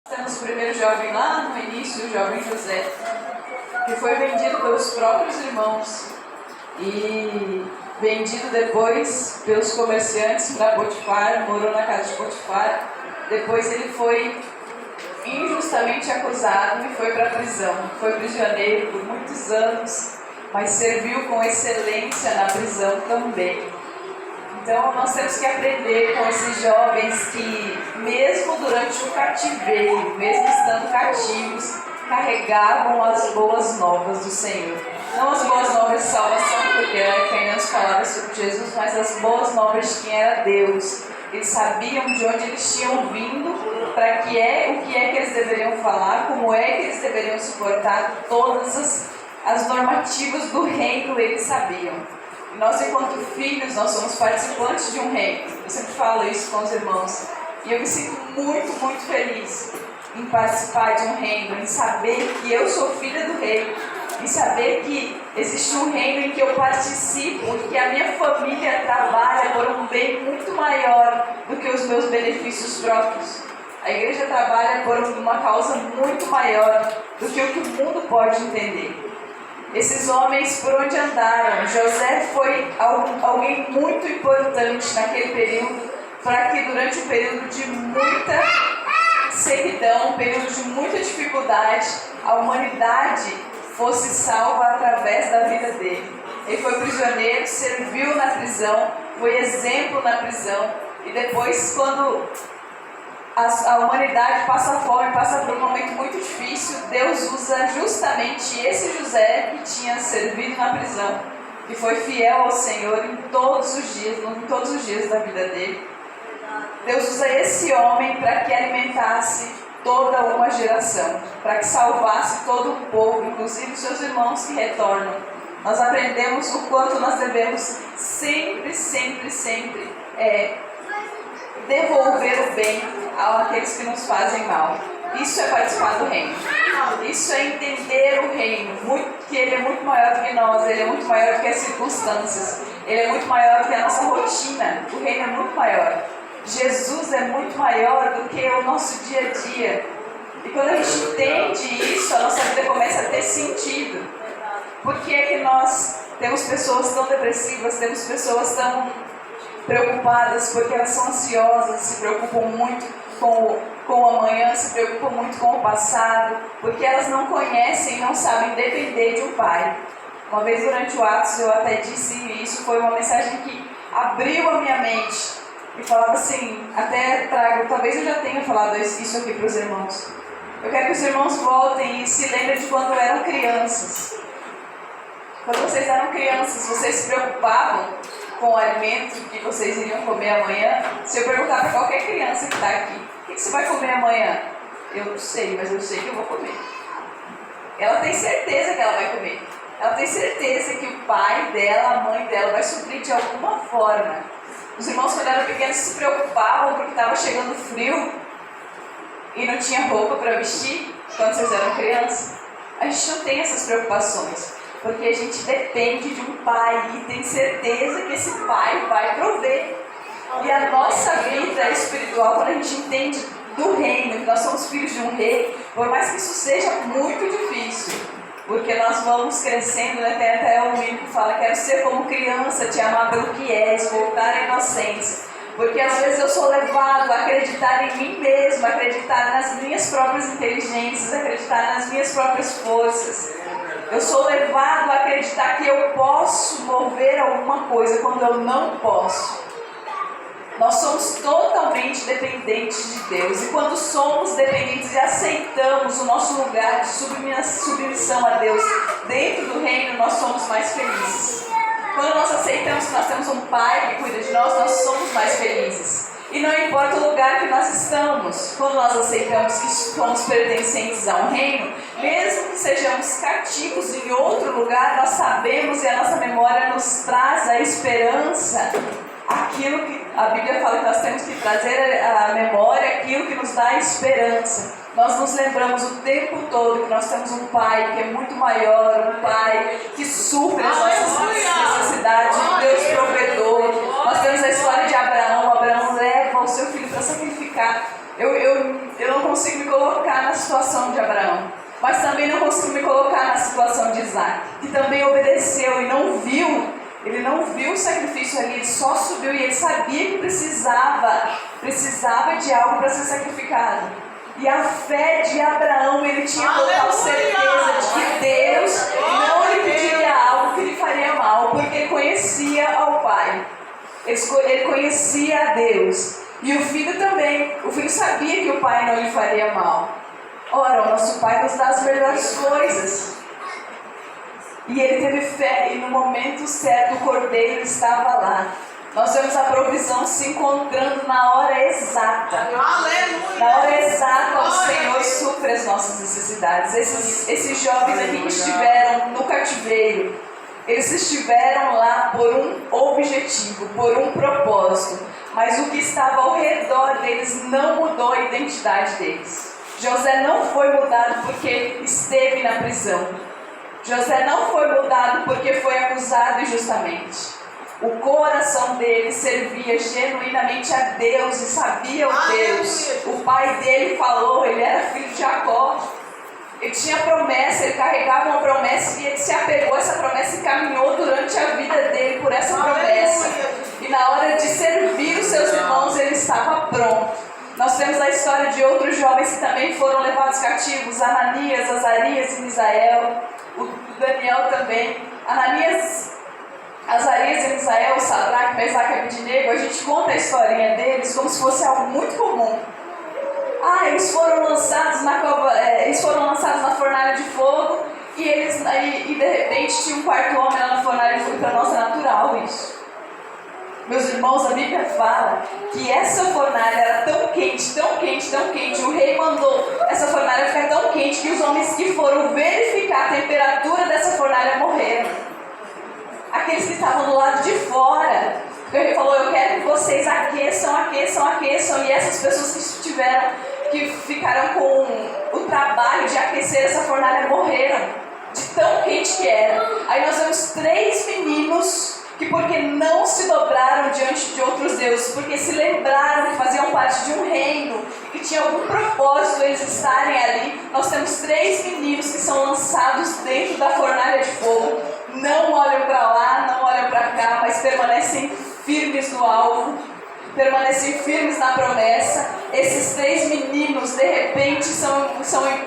Temos o primeiro jovem lá no início, o jovem José, que foi vendido pelos próprios irmãos e vendido depois pelos comerciantes para Potifar, morou na casa de Potifar. Depois ele foi injustamente acusado e foi para a prisão. Foi prisioneiro por muitos anos, mas serviu com excelência na prisão também. Então nós temos que aprender com esses jovens que, mesmo durante o cativeiro, mesmo estando cativos, carregavam as boas novas do Senhor. Não as boas novas de salvação, porque era quem nos falava sobre Jesus, mas as boas novas de quem era Deus. Eles sabiam de onde eles tinham vindo, para o que é que eles deveriam falar, como é que eles deveriam se portar, todas as normativas do reino eles sabiam. E nós, enquanto filhos, nós somos participantes de um reino. Eu sempre falo isso com os irmãos. E eu me sinto muito, muito feliz em participar de um reino, em saber que eu sou filha do rei, em saber que existe um reino em que eu participo, em que a minha família trabalha por um bem muito maior do que os meus benefícios próprios. A igreja trabalha por uma causa muito maior do que o que o mundo pode entender. Esses homens, por onde andaram, José foi alguém muito importante naquele período, para que durante um período de muita servidão, um período de muita dificuldade, a humanidade fosse salva através da vida dele. Ele foi prisioneiro, serviu na prisão, foi exemplo na prisão, e depois, quando a humanidade passa fome, passa por um momento muito difícil, Deus usa justamente esse José que tinha servido na prisão, que foi fiel ao Senhor em todos os dias da vida dele. Deus usa esse homem para que alimentasse toda uma geração, para que salvasse todo o povo, inclusive os seus irmãos que retornam. Nós aprendemos o quanto nós devemos sempre devolver o bem àqueles que nos fazem mal. Isso é participar do reino. Isso é entender o reino, que ele é muito maior do que nós, ele é muito maior do que as circunstâncias, ele é muito maior do que a nossa rotina. O reino é muito maior. Jesus é muito maior do que o nosso dia a dia. E quando a gente entende isso, a nossa vida começa a ter sentido. Por que é que nós temos pessoas tão depressivas, temos pessoas tão preocupadas? Porque elas são ansiosas, se preocupam muito com o amanhã, se preocupam muito com o passado, porque elas não conhecem, não sabem depender de um pai. Uma vez durante o Atos eu até disse isso, foi uma mensagem que abriu a minha mente e falava assim, até trago, talvez eu já tenha falado isso aqui para os irmãos. Eu quero que os irmãos voltem e se lembrem de quando eram crianças. Quando vocês eram crianças, vocês se preocupavam com o alimento que vocês iriam comer amanhã? Se eu perguntar para qualquer criança que está aqui, o que você vai comer amanhã? Eu não sei, mas eu sei que eu vou comer. Ela tem certeza que ela vai comer. Ela tem certeza que o pai dela, a mãe dela, vai suprir de alguma forma. Os irmãos, quando eram pequenos, se preocupavam porque estava chegando frio e não tinha roupa para vestir quando vocês eram crianças. A gente não tem essas preocupações, porque a gente depende de um pai e tem certeza que esse pai vai prover. E a nossa vida espiritual, quando a gente entende do reino, que nós somos filhos de um rei, por mais que isso seja muito difícil, porque nós vamos crescendo, né? Tem até um livro que fala: quero ser como criança, te amar pelo que és, voltar à inocência. Porque às vezes eu sou levado a acreditar em mim mesmo, a acreditar nas minhas próprias inteligências, a acreditar nas minhas próprias forças. Eu sou levado a acreditar que eu posso mover alguma coisa quando eu não posso. Nós somos totalmente dependentes de Deus. E quando somos dependentes e aceitamos o nosso lugar de submissão a Deus dentro do reino, nós somos mais felizes. Quando nós aceitamos que nós temos um Pai que cuida de nós, nós somos mais felizes. E não importa o lugar que nós estamos, quando nós aceitamos que somos pertencentes a um reino, mesmo que sejamos cativos em outro lugar, nós sabemos e a nossa memória nos traz a esperança, aquilo que a Bíblia fala que nós temos que trazer à memória, aquilo que nos dá esperança. Nós nos lembramos o tempo todo que nós temos um Pai que é muito maior, um Pai que supre as nossas necessidades, um Deus provedor. Nós temos a história de Abraão. Abraão leva o seu filho para sacrificar. Eu Eu não consigo me colocar na situação de Abraão, mas também não consigo me colocar na situação de Isaac, que também obedeceu e não viu. Ele não viu o sacrifício ali, ele só subiu e ele sabia que precisava de algo para ser sacrificado. E a fé de Abraão, ele tinha total certeza de que Deus não lhe pediria algo que lhe faria mal, porque ele conhecia ao Pai, ele conhecia a Deus. E o filho também, o filho sabia que o Pai não lhe faria mal. Ora, o nosso Pai nos dá as melhores coisas. E ele teve fé, e no momento certo o cordeiro estava lá. Nós vemos a provisão se encontrando na hora exata. Aleluia. Na hora exata o Senhor supre as nossas necessidades. Esses jovens aqui que estiveram no cativeiro, eles estiveram lá por um objetivo, por um propósito. Mas o que estava ao redor deles não mudou a identidade deles. José não foi mudado porque esteve na prisão. José não foi mudado porque foi acusado injustamente. O coração dele servia genuinamente a Deus e sabia o Deus. O pai dele falou, ele era filho de Jacó. Ele tinha promessa, ele carregava uma promessa e ele se apegou a essa promessa e caminhou durante a vida dele por essa promessa. E na hora de servir os seus irmãos, ele estava pronto. Nós temos a história de outros jovens que também foram levados cativos, Ananias, Azarias e Misael, o Daniel também. Ananias, Azarias e Misael, Sadraque, Mesaque e Abednego, a gente conta a historinha deles como se fosse algo muito comum. Eles foram lançados na fornalha de fogo e de repente tinha um quarto homem lá na fornalha de fogo. Para nós é natural isso. Meus irmãos, a Bíblia fala que essa fornalha era tão quente, tão quente, tão quente. O rei mandou essa fornalha ficar tão quente que os homens que foram verificar a temperatura dessa fornalha morreram. Aqueles que estavam do lado de fora. O rei falou, eu quero que vocês aqueçam. E essas pessoas que ficaram com o trabalho de aquecer essa fornalha morreram. De tão quente que era. Aí nós vemos 3 meninos que porque não se dobraram diante de outros deuses, porque se lembraram que faziam parte de um reino, que tinha algum propósito eles estarem ali, nós temos 3 meninos que são lançados dentro da fornalha de fogo, não olham para lá, não olham para cá, mas permanecem firmes no alvo, permanecem firmes na promessa. Esses 3 meninos, de repente,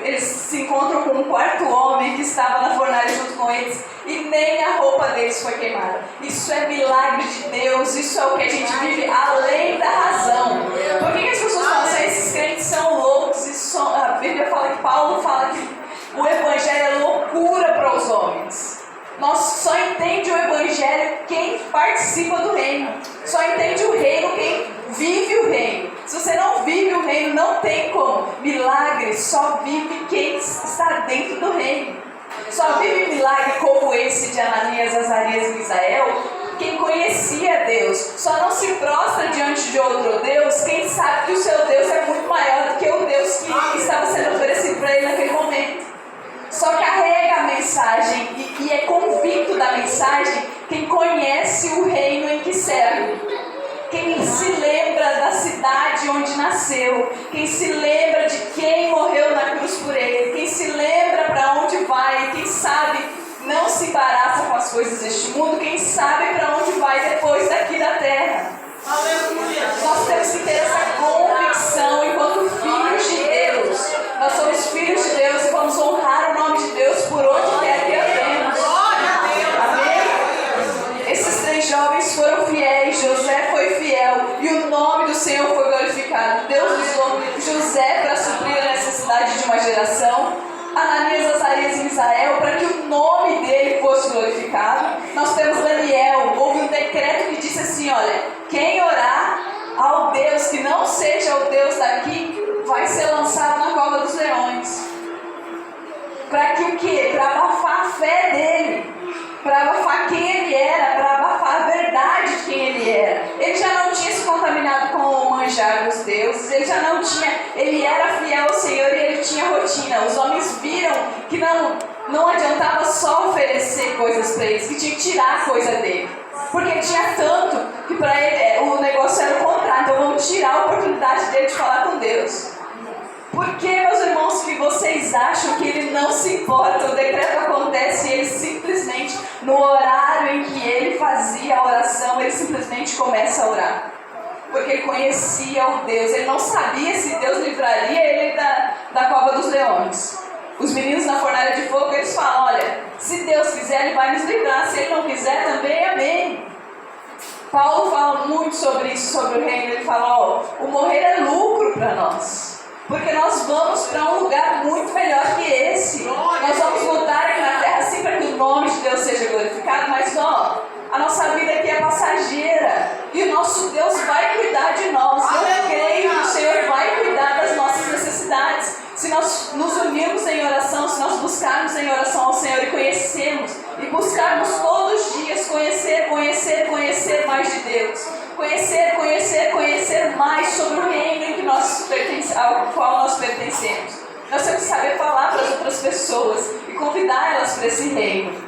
eles se encontram com um quarto homem que estava na fornalha junto com eles e nem a roupa deles foi queimada. Isso é milagre de Deus, isso é o que a gente vive além da razão. Por que as pessoas falam assim, esses crentes são loucos? A Bíblia fala que Paulo fala que o Evangelho é loucura para os homens. Nós só entende o Evangelho quem participa do reino. Só entende o reino quem vive o reino. Se você não vive o reino, não tem como. Milagre só vive quem está dentro do reino. Só vive milagre como esse de Ananias, Azarias e Misael quem conhecia Deus. Só não se prostra diante de outro Deus quem sabe que o seu Deus é muito maior do que o Deus que estava sendo oferecido para ele naquele momento. Só carrega a mensagem e é convicto da mensagem quem conhece o reino em que serve. Quem se lembra da cidade onde nasceu. Quem se lembra de quem morreu na cruz por ele. Quem se lembra para onde vai. Quem sabe não se embaraça com as coisas deste mundo. Quem sabe para onde vai depois daqui da terra. Aleluia. Nós temos que ter essa convicção enquanto filhos de Deus. Nós somos filhos de Deus e vamos honrar o nome de Deus por onde quer que andemos. Amém? Esses 3 jovens foram fiéis, José foi fiel e o nome do Senhor foi glorificado. Deus usou José para suprir a necessidade de uma geração, Ananias, Azarias e Misael para que o nome dele fosse glorificado. Nós temos Daniel, houve um decreto que disse assim, olha, quem orar ao Deus que não seja o Deus daqui, vai ser lançado na cova dos leões. Para que o quê? Para abafar a fé dele, para abafar quem ele era, para abafar a verdade de quem ele era. Ele já não tinha se contaminado com o manjar dos deuses, ele era fiel ao Senhor e ele tinha rotina. Os homens viram que não adiantava só oferecer coisas para eles, que tinha que tirar coisa dele. Porque ele tinha tanto que para ele o negócio era o contrário. Então vamos tirar a oportunidade dele de falar com Deus. Por que, meus irmãos, que vocês acham que ele não se importa? O decreto acontece e ele simplesmente, no horário em que ele fazia a oração, ele simplesmente começa a orar. Porque ele conhecia o Deus, ele não sabia se Deus livraria ele da cova dos leões. Os meninos na fornalha de fogo, eles falam, olha, se Deus quiser, ele vai nos livrar, se ele não quiser também, amém. Paulo fala muito sobre isso, sobre o reino, ele fala, ó, o morrer é lucro para nós. Porque nós vamos para um lugar muito melhor que esse. Nós vamos lutar aqui na terra assim para que o nome de Deus seja glorificado, mas ó, a nossa vida aqui é passageira. E o nosso Deus vai cuidar de nós. Eu creio que o Senhor vai cuidar das nossas necessidades. Se nós nos unirmos em oração, se nós buscarmos em oração ao Senhor e conhecermos, e buscarmos todos os dias conhecer mais de Deus. Conhecer mais sobre o reino em que ao qual nós pertencemos. Nós temos que saber falar para as outras pessoas e convidar elas para esse reino.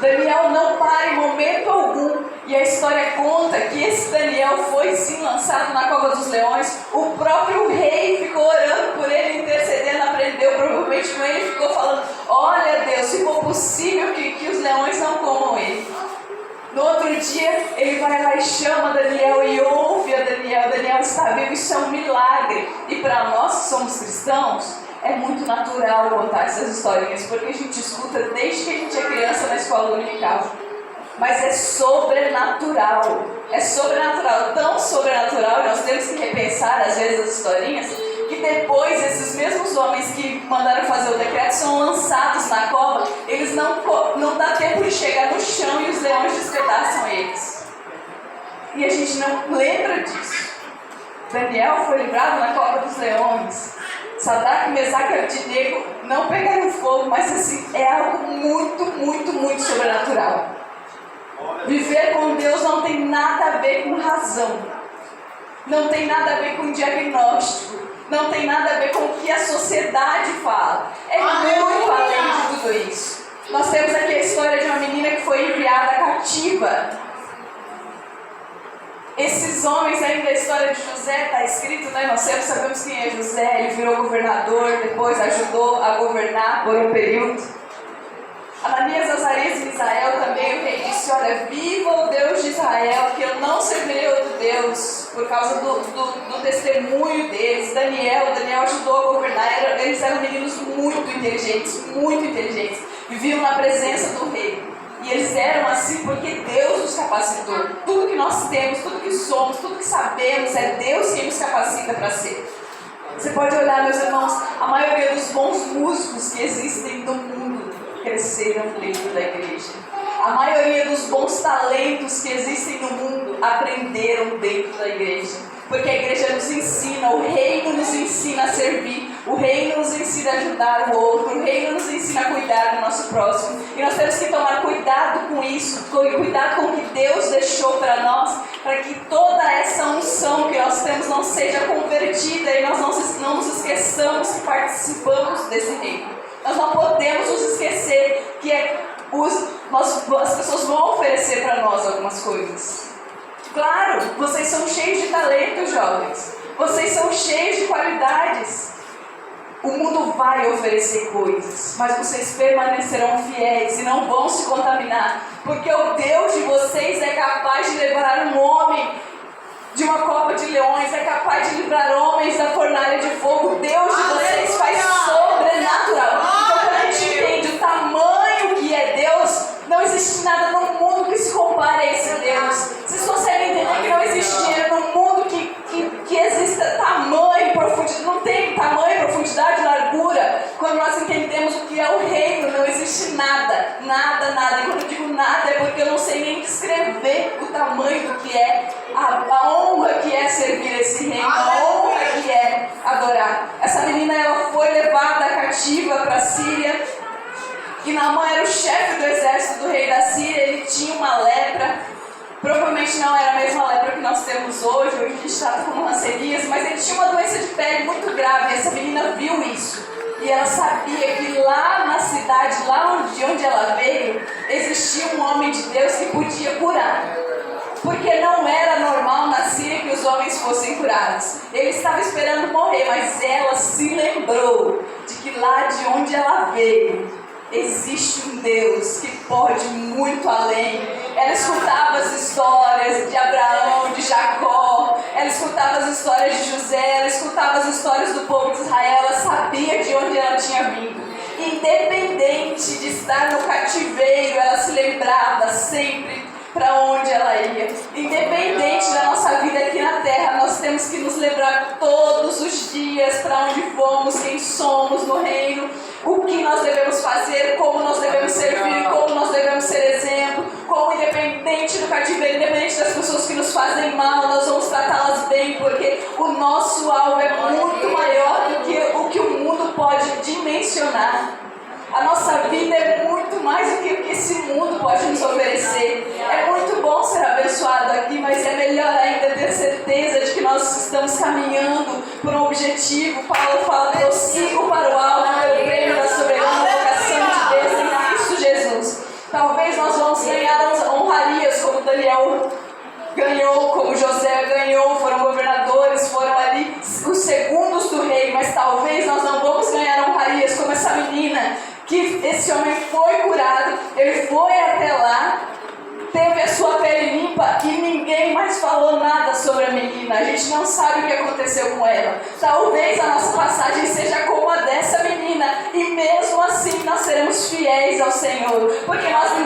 Daniel não para em momento algum, e a história conta que esse Daniel foi sim lançado na cova dos leões. O próprio rei ficou orando por ele, intercedendo, aprendeu provavelmente com ele e ficou falando, olha Deus, se for possível que os leões não comam ele. No outro dia, ele vai lá e chama Daniel e ouve a Daniel. Daniel está vivo, isso é um milagre. E para nós que somos cristãos, é muito natural contar essas historinhas, porque a gente escuta desde que a gente é criança na escola dominical. Mas é sobrenatural, tão sobrenatural, nós temos que repensar às vezes as historinhas, que depois esses mesmos homens que mandaram fazer o decreto são lançados na cova, eles não dá tempo de chegar no chão e os leões despedaçam eles. E a gente não lembra disso. Daniel foi livrado na cova dos leões. Sadraque, Mesaque e Abednego não pegaram fogo, mas assim, é algo muito sobrenatural. Viver com Deus não tem nada a ver com razão, não tem nada a ver com diagnóstico, não tem nada a ver com o que a sociedade fala. É muito além de tudo isso. Nós temos aqui a história de uma menina que foi enviada cativa. Esses homens, ainda a história de José está escrito, né? Nós sempre sabemos quem é José. Ele virou governador, depois ajudou a governar por um período. Ananias, Azarias e Misael também, o rei disse, olha, viva o Deus de Israel, que eu não servirei outro Deus, por causa do testemunho deles. Daniel ajudou a governar, eles eram meninos muito inteligentes, viviam na presença do rei. E eles eram assim porque Deus os capacitou. Tudo que nós temos, tudo que somos, tudo que sabemos, é Deus quem nos capacita para ser. Você pode olhar, meus irmãos, a maioria dos bons músicos que existem no mundo cresceram dentro da igreja. A maioria dos bons talentos que existem no mundo aprenderam dentro da igreja. Porque a igreja nos ensina, o reino nos ensina a servir, o reino nos ensina a ajudar o outro, o reino nos ensina a cuidar do nosso próximo. E nós temos que tomar cuidado com isso, cuidado com o que Deus deixou para nós, para que toda essa unção que nós temos não seja convertida e nós não nos esqueçamos que participamos desse reino. Nós não podemos nos esquecer que as pessoas vão oferecer para nós algumas coisas. Claro, vocês são cheios de talento, jovens. Vocês são cheios de qualidades. O mundo vai oferecer coisas, mas vocês permanecerão fiéis e não vão se contaminar, porque o Deus de vocês é capaz de levar um homem de uma cova de leões, é capaz de livrar homens da fornalha de fogo. O Deus de vocês faz sobrenatural. Então, quando a gente entende o tamanho que é Deus, não existe nada no mundo que se compare a esse Deus. Vocês conseguem entender que não existe dinheiro no mundo que exista tamanho, profundidade, não tem tamanho, profundidade, largura. Quando nós entendemos o que é o reino, não existe nada. E quando eu digo nada, é porque eu não sei nem descrever o tamanho do que é, a honra que é servir esse reino, a honra que é adorar. Essa menina, ela foi levada cativa para a Síria. E Naamã era o chefe do exército do rei da Síria, ele tinha uma lepra. Provavelmente não era a mesma lepra que nós temos hoje a gente trata como rancerias, mas ele tinha uma doença de pele muito grave, e essa menina viu isso. E ela sabia que lá na cidade, lá de onde ela veio, existia um homem de Deus que podia curar. Porque não era normal na Síria que os homens fossem curados. Ele estava esperando morrer, mas ela se lembrou de que lá de onde ela veio existe um Deus que pode muito além. Ela escutava as histórias de Abraão, de Jacó, ela escutava as histórias de José, ela escutava as histórias do povo de Israel, ela sabia de onde ela tinha vindo. Independente de estar no cativeiro, ela se lembrava sempre para onde ela ia. Independente da nossa vida aqui na terra, nós temos que nos lembrar todos os dias para onde fomos, quem somos no reino, o que nós devemos fazer, como nós devemos servir, como nós devemos ser exemplo, como independente do cativeiro, independente das pessoas que nos fazem mal, nós vamos tratá-las bem, porque o nosso alvo é muito maior do que o que o mundo pode dimensionar. A nossa vida é muito mais do que o que esse mundo pode nos oferecer. É muito bom ser abençoado aqui, mas é melhor ainda ter certeza de que nós estamos caminhando por um objetivo. Paulo fala: prossigo para o alto, pelo prêmio da soberana vocação de Deus em Cristo Jesus. Talvez nós vamos ganhar honrarias como Daniel ganhou, como José ganhou, foram governadores, foram ali os segundos do rei, mas talvez nós não vamos ganhar honrarias como essa menina, que esse homem foi curado, ele foi até lá, teve a sua pele limpa e ninguém mais falou nada sobre a menina. A gente não sabe o que aconteceu com ela. Talvez a nossa passagem seja como a dessa menina, e mesmo assim nós seremos fiéis ao Senhor, porque nós não